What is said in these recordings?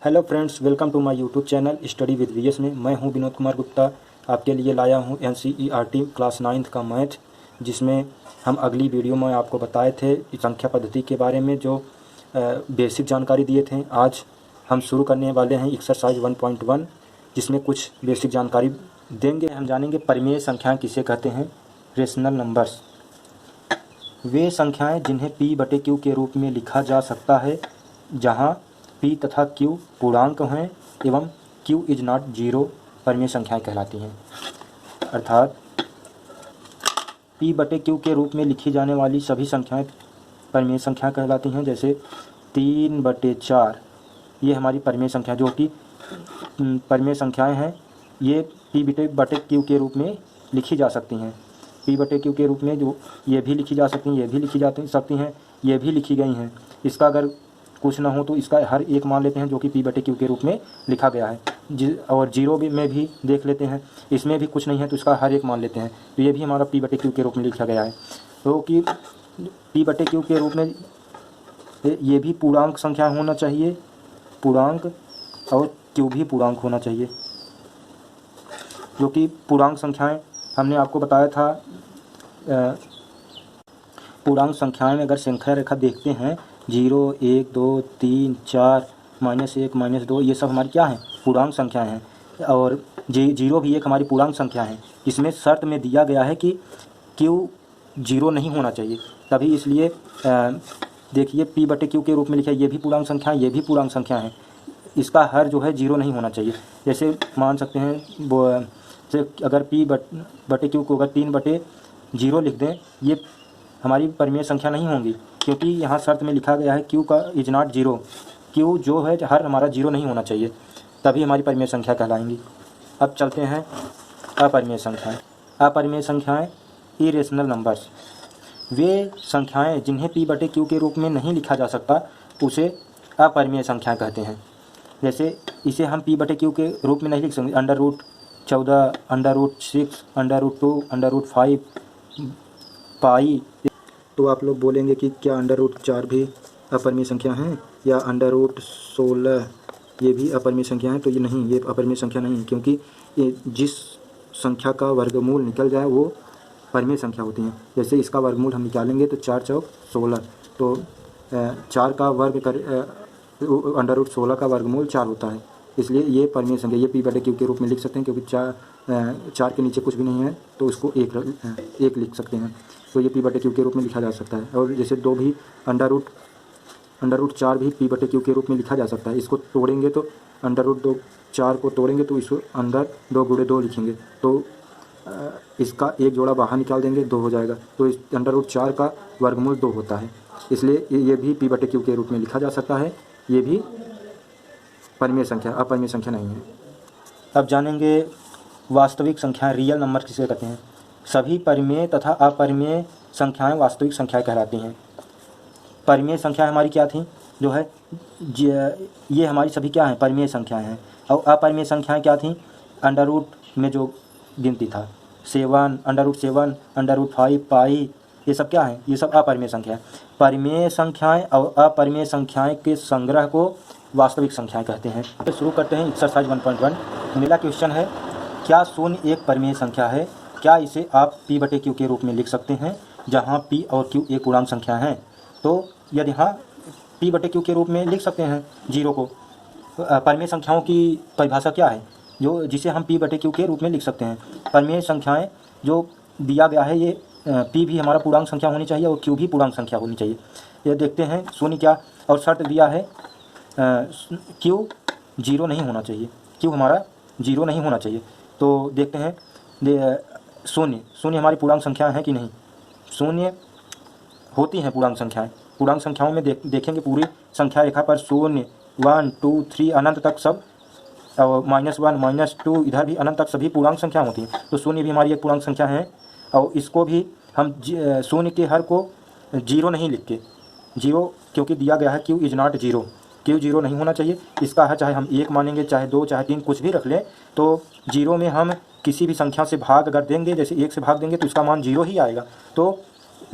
Hello friends, welcome to my YouTube channel study with VS में मैं हूं विनोद कुमार गुप्ता। आपके लिए लाया हूं एनसीईआरटी क्लास 9th का मैथ, जिसमें हम अगली वीडियो में आपको बताए थे संख्या पद्धति के बारे में जो बेसिक जानकारी दिए थे। आज हम शुरू करने वाले हैं एक्सरसाइज 1.1, जिसमें कुछ बेसिक जानकारी देंगे। हम जानेंगे परिमेय संख्याएँ किसे कहते हैं। रेशनल नंबर्स वे संख्याएँ जिन्हें p/q के रूप में लिखा जा सकता है, जहाँ p तथा q पूर्णांक हैं एवं q इज नॉट जीरो परिमेय संख्याएं कहलाती हैं। अर्थात p/q के रूप में लिखी जाने वाली सभी संख्याएं परिमेय संख्या कहलाती हैं। जैसे 3/4 ये हमारी परिमेय संख्या, जो कि परिमेय संख्याएं हैं, ये p/q के रूप में लिखी जा सकती हैं। p/q के रूप में जो ये भी लिखी जा सकती हैं, ये भी लिखी जा सकती हैं, ये भी लिखी गई हैं। इसका अगर कुछ ना हो तो इसका हर एक मान लेते हैं जो कि p/q के रूप में लिखा गया है। और जीरो में भी देख लेते हैं, इसमें भी कुछ नहीं है तो इसका हर एक मान लेते हैं। तो ये भी हमारा p/q के रूप में लिखा गया है। तो कि p/q के रूप में ये भी पूर्णांक संख्या होना चाहिए, पूर्णांक, और q भी पूर्णांक होना चाहिए। जो कि पूर्णांक संख्याएं हमने आपको बताया था, पूर्णांक संख्याएं में अगर संख्या रेखा देखते हैं 0, 1, 2, 3, 4, -1, -2, ये सब हमारी क्या हैं, पूर्णांक संख्याएं हैं। और जीरो भी एक हमारी पूर्णांक संख्या है। इसमें शर्त में दिया गया है कि q जीरो नहीं होना चाहिए, तभी इसलिए देखिए p/q के रूप में लिखा है। ये भी पूर्णांक संख्या है, ये भी पूर्णांक संख्या है। इसका हर जो है जीरो नहीं होना चाहिए। जैसे मान सकते हैं वो, अगर p/q को अगर 3/0 लिख दें, ये हमारी परिमेय संख्या नहीं होंगी, क्योंकि यहाँ शर्त में लिखा गया है q का इज नॉट जीरो। q जो है हर हमारा जीरो नहीं होना चाहिए, तभी हमारी परिमेय संख्या कहलाएंगी। अब चलते हैं अपरिमेय संख्याएं। अपरिमेय संख्याएं इरेशनल नंबर्स वे संख्याएं जिन्हें p/q के रूप में नहीं लिखा जा सकता, उसे अपरिमेय संख्या कहते हैं। जैसे इसे हम p/q के रूप में नहीं लिख सकते। √14, √6, √2, √5 पाई। तो आप लोग बोलेंगे कि क्या √4 भी अपरिमेय संख्या हैं, या √16 ये भी अपरिमेय संख्या है? तो ये नहीं, ये अपरिमेय संख्या नहीं है, क्योंकि ये जिस संख्या का वर्गमूल निकल जाए वो परिमेय संख्या होती हैं। जैसे इसका वर्गमूल हम निकालेंगे तो 4 चौक 16, तो 4 का वर्ग कर √16 का वर्गमूल 4 होता है, इसलिए ये परिमेय संख्या, ये p/q के रूप में लिख सकते हैं। क्योंकि 4 के नीचे कुछ भी नहीं है तो उसको एक लिख सकते हैं, तो ये p/q के रूप में लिखा जा सकता है। और जैसे 2 भी √4 भी p/q के रूप में लिखा जा सकता है। इसको तोड़ेंगे तो √4 को तोड़ेंगे तो इसको अंदर 2 × 2 लिखेंगे, तो इसका एक जोड़ा बाहर निकाल देंगे, 2 हो जाएगा। तो इस √4 का वर्गमूल 2 होता है, इसलिए ये भी p/q के रूप में लिखा जा सकता है। ये भी परिमेय संख्या, अपरिमेय संख्या नहीं है। अब जानेंगे वास्तविक संख्याएं, रियल नंबर किसे कहते हैं। सभी परिमेय तथा अपरिमेय संख्याएं वास्तविक संख्याएं कहलाती हैं। परिमेय संख्याएं हमारी क्या थी, जो है ये हमारी सभी क्या हैं, परिमेय संख्याएं हैं। और अपरिमेय संख्याएं क्या थी, अंडर रूट में जो गिनती था, 7, √7, √5 पाई, ये सब क्या है, ये सब अपरिमेय संख्या है। परिमेय संख्याएं और अपरिमेय संख्याएं के संग्रह को वास्तविक संख्याएं कहते हैं। तो शुरू करते हैं एक्सरसाइज 1.1। मेरा क्वेश्चन है, क्या शून्य एक परिमेय संख्या है? क्या इसे आप p/q के रूप में लिख सकते हैं, जहां p और q एक पूर्णांक संख्या हैं? तो यदि हाँ, p/q के रूप में लिख सकते हैं जीरो को। परिमेय संख्याओं की परिभाषा क्या है, जो जिसे हम p/q के रूप में लिख सकते हैं? परिमेय संख्याएं जो दिया गया है, ये p भी हमारा पूर्णांक संख्या होनी चाहिए और q भी पूर्णांक संख्या होनी चाहिए। ये देखते हैं शून्य क्या, और शर्त दिया है q जीरो नहीं होना चाहिए, q हमारा जीरो नहीं होना चाहिए। तो देखते हैं शून्य हमारी पूर्णांक संख्या है कि नहीं। शून्य होती हैं पूर्णांक संख्याएं। पूर्णांक संख्याओं में देखेंगे पूरी संख्या रेखा पर 0, 1, 2, 3 अनंत तक सब, और -1, -2 इधर भी अनंत तक सभी पूर्णांक संख्या होती हैं। तो शून्य भी हमारी एक पूर्णांक संख्या है, और इसको भी हम शून्य के हर को जीरो नहीं लिख के, जीरो क्योंकि दिया गया है q is not zero, q zero नहीं होना चाहिए। इसका है चाहे हम 1 मानेंगे, चाहे 2, चाहे 3, कुछ भी रख लें, तो जीरो में हम किसी भी संख्या से भाग अगर देंगे, जैसे 1 से भाग देंगे तो इसका मान जीरो ही आएगा। तो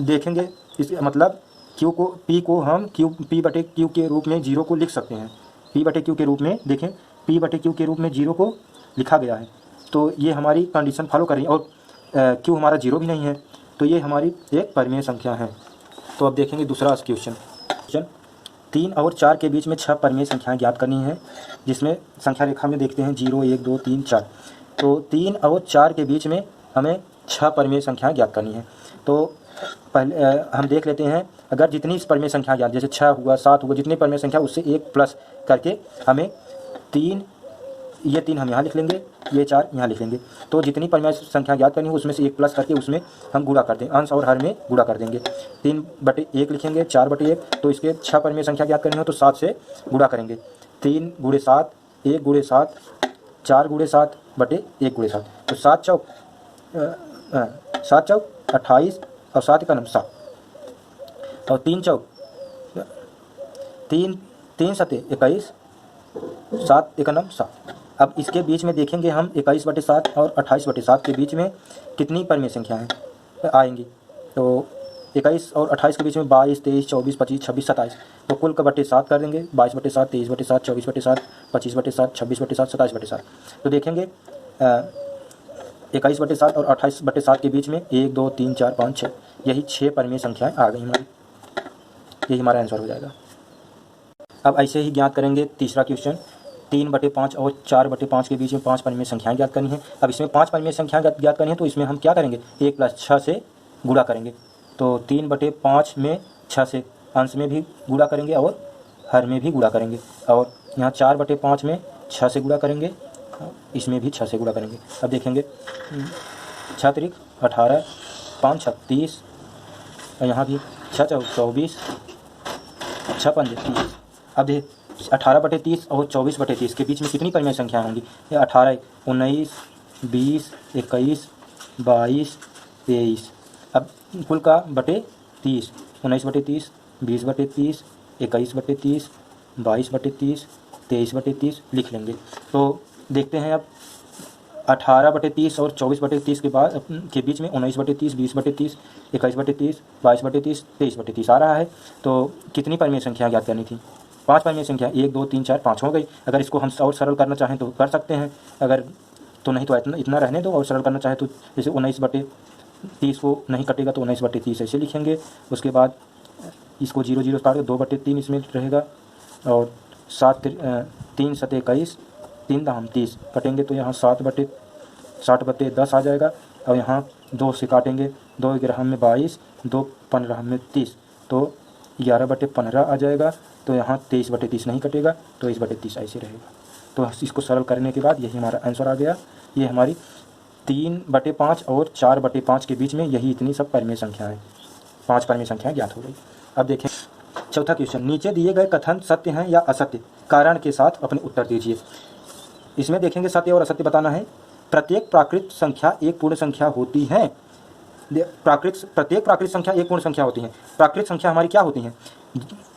देखेंगे इस मतलब p को हम p/q के रूप में जीरो को लिख सकते हैं। P/Q के रूप में देखें, P/Q के रूप में 0 को लिखा गया है, तो ये हमारी कंडीशन फॉलो कर रही है। और Q हमारा 0 भी नहीं है, तो ये हमारी एक परिमेय संख्या है। तो अब देखेंगे दूसरा क्वेश्चन। 3 और 4 के बीच में 6 परिमेय संख्याएं ज्ञात करनी है, जिसमें संख्या रेखा में देखते हैं 0 1 2 3 4। तो 3 और 4 के बीच में हमें 6 परिमेय संख्याएं ज्ञात करनी है। तो पहले हम देख लेते हैं, अगर जितनी परिमेय संख्या ज्ञात, जैसे 6 हुआ 7 हुआ, जितनी परिमेय संख्या उससे 1 प्लस करके हमें 3, ये 3 हम यहाँ लिख लेंगे, ये 4 यहाँ लिख लेंगे। तो जितनी परिमेय संख्या ज्ञात करनी है उसमें से 1 प्लस करके उसमें हम गुणा कर देंगे, अंश और हर में गुणा कर देंगे। 3/1 लिखेंगे, 4/1। तो इसके 6 परिमेय संख्या ज्ञात करनी हो तो 7 से गुणा करेंगे। 3 × 7, 1 × 7, 4 × 7/1 × 7। तो 7 चौक 28 और 7 का 7, और 3 चौक 3 7 21, 7 1 7। अब इसके बीच में देखेंगे हम 21/7 और 28/7 के बीच में कितनी परिमेय संख्याएं आएंगी। तो 21 और 28 के बीच में 22 23 24 25 26 27। तो कुल का बटे 7 कर देंगे, 22/7 23/7 24/7 25/7 26/7 27/7। तो देखेंगे 21/7 और 28/7 के बीच में 1 2 3 4 5 6, यही 6 परिमेय संख्याएं आ गई हमारी। यही हमारा आंसर हो जाएगा। अब ऐसे ही ज्ञात करेंगे तीसरा क्वेश्चन। 3/5 और 4/5 के बीच में 5 परिमेय संख्याएं ज्ञात करनी है। अब इसमें 5 परिमेय संख्याएं ज्ञात करनी है, तो इसमें हम क्या करेंगे, 1 + 6 से गुणा करेंगे। तो 3/5 में 6 से अंश में भी गुणा करेंगे और हर में भी गुणा करेंगे। और यहाँ 4/5 में 6 से गुणा करेंगे, इसमें भी 6 से गुणा करेंगे। अब देखेंगे 6 × 18, 5 × 30, और यहाँ भी 6 × 24, 6 × 30। अब देख 18/30 और 24/30 के बीच में कितनी परिमेय संख्याएं होंगी। ये 18 19 20 21 22 23। अब कुल का बटे 30, 19/30 20/30 21/30 22/30 23/30 लिख लेंगे। तो देखते हैं अब 18/30 और 24/30 के बीच में 19/30 20/30 21/30 22/30 23/30 आ रहा है। तो कितनी परिमेय संख्या ज्ञात करनी थी, 5 परिमेय संख्या, 1 2 3 4 5 हो गई। अगर इसको हम और सरल करना चाहें तो कर सकते हैं, अगर तो नहीं तो इतना रहने दो। और सरल करना चाहें तो जैसे 19/30 को नहीं कटेगा तो 19/30 ऐसे लिखेंगे। उसके बाद इसको 0 0 काट के 2/3 इसमें रहेगा, और 3 7 21 3 दाम 30 कटेंगे तो यहाँ 60/10 आ जाएगा। और यहाँ 2 से काटेंगे, 2 11 में 22, 2 15 में 30, तो 11/15 आ जाएगा। तो यहाँ 23/30 नहीं कटेगा, तो 23/30 ऐसे रहेगा। तो इसको सरल करने के बाद यही हमारा आंसर आ गया। ये हमारी 3/5 और 4/5 के बीच में यही इतनी सब परिमेय संख्या है, 5 परिमेय संख्याएं ज्ञात हो गई। अब देखें चौथा क्वेश्चन। नीचे दिए गए कथन सत्य हैं या असत्य, कारण के साथ अपने उत्तर दीजिए। इसमें देखेंगे सत्य और असत्य बताना है। प्रत्येक प्राकृत संख्या एक पूर्ण संख्या होती है। प्रत्येक प्राकृत संख्या एक पूर्ण संख्या होती है। प्राकृत संख्या हमारी क्या होती हैं,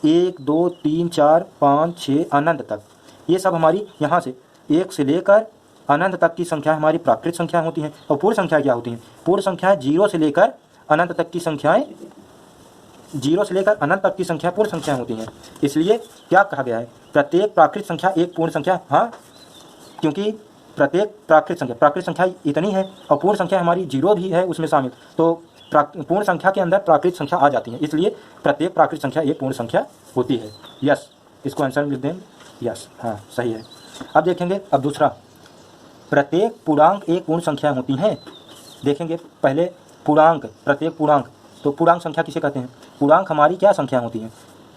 1 2 3 4 5 6 अनंत तक। ये सब हमारी यहाँ से 1 से लेकर अनंत तक की संख्या हमारी प्राकृत संख्या होती हैं। और पूर्ण संख्या क्या होती हैं, पूर्ण संख्याएं 0 से लेकर अनंत तक की संख्याएं, 0 से लेकर अनंत तक की संख्या पूर्ण संख्या होती हैं। इसलिए क्या कहा गया है, प्रत्येक प्राकृत संख्या एक पूर्ण संख्या। हाँ, क्योंकि प्रत्येक प्राकृत संख्या इतनी है और पूर्ण संख्या हमारी 0 भी है उसमें शामिल, तो पूर्ण संख्या के अंदर प्राकृत संख्या आ जाती है। इसलिए प्रत्येक प्राकृत संख्या एक पूर्ण संख्या होती है। यस, इसको आंसर लिख दें। यस, हाँ सही है। अब देखेंगे अब दूसरा, प्रत्येक पूर्णांक एक पूर्ण संख्या होती हैं। देखेंगे पहले पूर्णांक, प्रत्येक पूर्णांक। तो पूर्णांक संख्या किसे कहते हैं, पूर्णांक हमारी क्या संख्या होती हैं,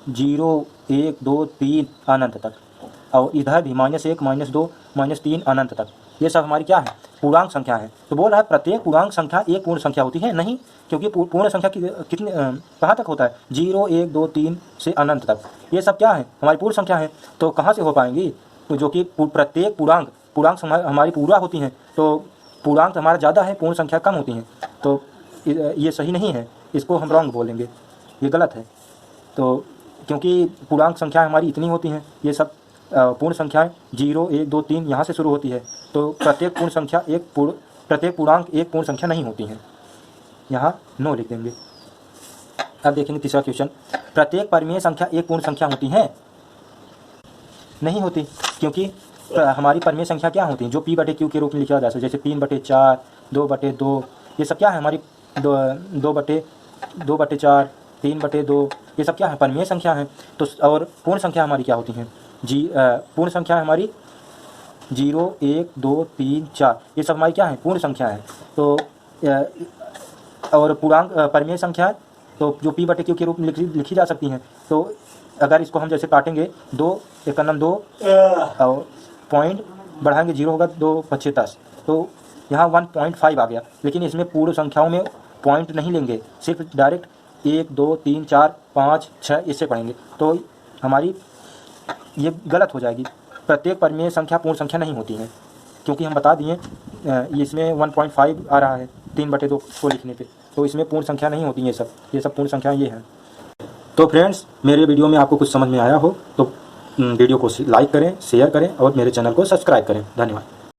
0 1 2 3 अनंत तक, और इधर भी -1 -2 -3 अनंत तक। ये सब हमारी क्या है, पूर्णांक संख्या है। तो बोल रहा है प्रत्येक पूर्णांक संख्या एक पूर्ण संख्या होती है। नहीं, क्योंकि पूर्ण संख्या कितने कहाँ तक होता है, 0 1 2 3 से अनंत तक। ये सब क्या है, हमारी पूर्ण संख्या है। तो कहाँ से हो पाएंगी, तो जो कि प्रत्येक पूर्णांक हमारी पूरा होती हैं। तो पूर्णांक हमारा ज़्यादा है, पूर्ण संख्या कम होती हैं। तो ये सही नहीं है, इसको हम रॉन्ग बोलेंगे, ये गलत है। तो क्योंकि पूर्णांक संख्या हमारी इतनी होती हैं, ये सब पूर्ण संख्याएं 0 1 2 3 यहाँ से शुरू होती है। तो प्रत्येक पूर्णांक एक पूर्ण संख्या नहीं होती हैं, यहाँ नो लिख देंगे। अब देखेंगे तीसरा क्वेश्चन, प्रत्येक परिमेय संख्या एक पूर्ण संख्या होती है। नहीं होती, क्योंकि हमारी परिमेय संख्या क्या होती है जो P/Q के रूप में लिखा जा सकता है, जैसे 3/4, 2/2, ये सब क्या है हमारी 2/4, 3/2, ये सब क्या है परिमेय संख्या है। तो और पूर्ण संख्या हमारी क्या होती हैं पूर्ण संख्या हमारी 0, 1, 2, 3, 4, ये सब हमारी क्या है पूर्ण संख्या है। तो और पूर्णांक परिमेय संख्या तो जो P/Q के रूप में लिखी जा सकती हैं। तो अगर इसको हम जैसे काटेंगे 2 1 2 और पॉइंट बढ़ाएंगे 0 होगा 2 5 10, तो यहाँ 1.5 आ गया। लेकिन इसमें पूर्ण संख्याओं में पॉइंट नहीं लेंगे, सिर्फ डायरेक्ट 1 2 3 4 5 6 इससे पढ़ेंगे, तो हमारी ये गलत हो जाएगी। प्रत्येक परिमेय संख्या पूर्ण संख्या नहीं होती है, क्योंकि हम बता दिए इसमें 1.5 आ रहा है 3/2 को लिखने पे, तो इसमें पूर्ण संख्या नहीं होती ये सब पूर्ण संख्या ये है। तो फ्रेंड्स, मेरे वीडियो में आपको कुछ समझ में आया हो तो वीडियो को लाइक करें, शेयर करें और मेरे चैनल को सब्सक्राइब करें। धन्यवाद।